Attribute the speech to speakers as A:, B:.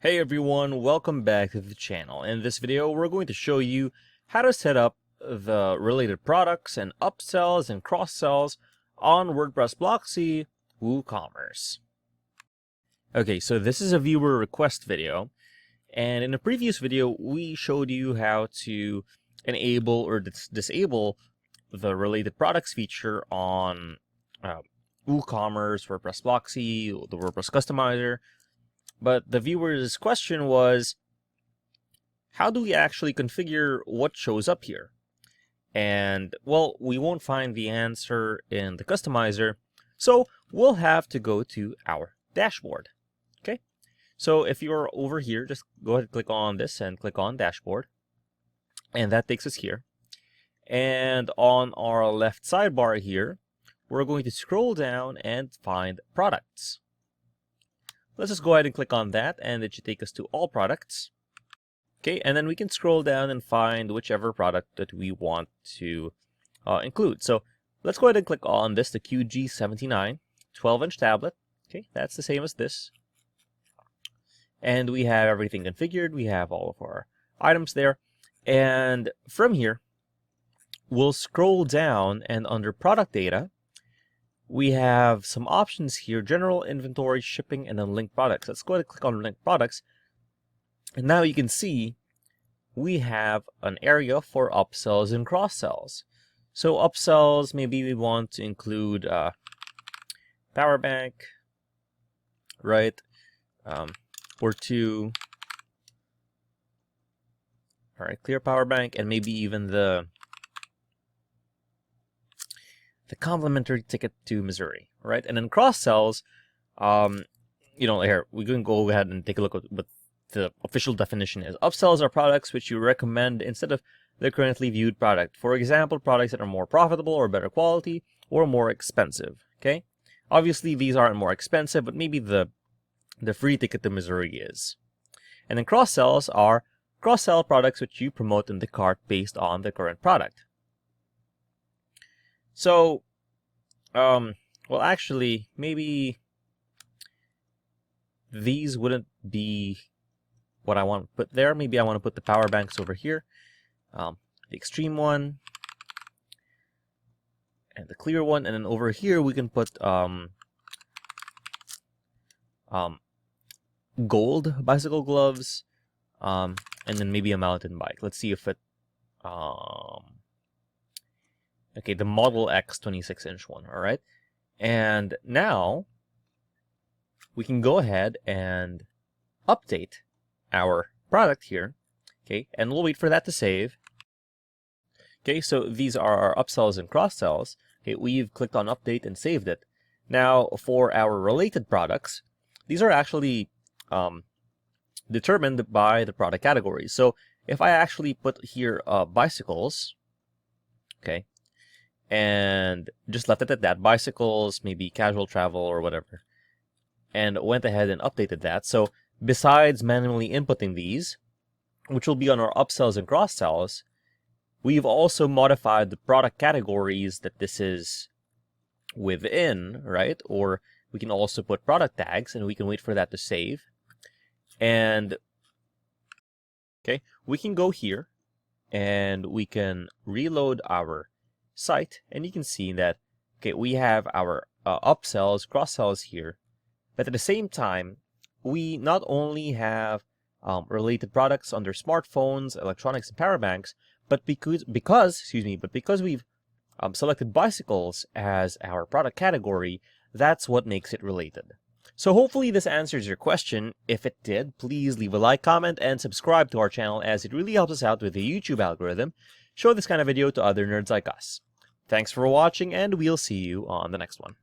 A: Hey everyone, welcome back to the channel. In this video, we're going to show you how to set up the related products and upsells and cross-sells on WordPress Blocksy WooCommerce. Okay, so this is a viewer request video, and in a previous video, we showed you how to enable or disable the related products feature on WooCommerce, WordPress Blocksy, the WordPress customizer. But the viewer's question was, how do we actually configure what shows up here? And, well, we won't find the answer in the customizer, so we'll have to go to our dashboard. Okay, so if you're over here, just go ahead and click on this and click on dashboard. And that takes us here. And on our left sidebar here, we're going to scroll down and find products. Let's just go ahead and click on that, and it should take us to all products. Okay, and then we can scroll down and find whichever product that we want to include. So let's go ahead and click on this, the QG79 12-inch tablet. Okay, that's the same as this. And we have everything configured. We have all of our items there. And from here, we'll scroll down, and under product data, we have some options here: general, inventory, shipping, and then linked products. Let's go ahead and click on linked products. And now you can see we have an area for upsells and cross-sells. So upsells, maybe we want to include power bank, right? Or two. All right, clear power bank, and maybe even the complimentary ticket to Missouri, right? And then cross-sells, here, we can go ahead and take a look at what the official definition is. Upsells are products which you recommend instead of the currently viewed product. For example, products that are more profitable or better quality or more expensive, okay? Obviously, these aren't more expensive, but maybe the free ticket to Missouri is. And then cross-sells are cross-sell products which you promote in the cart based on the current product. So, well, actually, maybe these wouldn't be what I want to put there. Maybe I want to put the power banks over here, the extreme one, and the clear one, and then over here we can put gold bicycle gloves, and then maybe a mountain bike. Let's see if it okay, the Model X 26-inch one, all right? And now we can go ahead and update our product here, okay? And we'll wait for that to save. Okay, so these are our upsells and cross-sells. Okay, we've clicked on update and saved it. Now, for our related products, these are actually determined by the product categories. So if I actually put here bicycles, okay, and just left it at that, bicycles, maybe casual travel or whatever, and went ahead and updated that. So besides manually inputting these, which will be on our upsells and cross-sells, we've also modified the product categories that this is within, right? Or we can also put product tags, and we can wait for that to save. And okay, we can go here and we can reload our site, and you can see that, okay, we have our upsells, cross-sells here, but at the same time, we not only have related products under smartphones, electronics, and power banks, but because we've selected bicycles as our product category, that's what makes it related. So hopefully this answers your question. If it did, please leave a like, comment, and subscribe to our channel, as it really helps us out with the YouTube algorithm. Show this kind of video to other nerds like us. Thanks for watching, and we'll see you on the next one.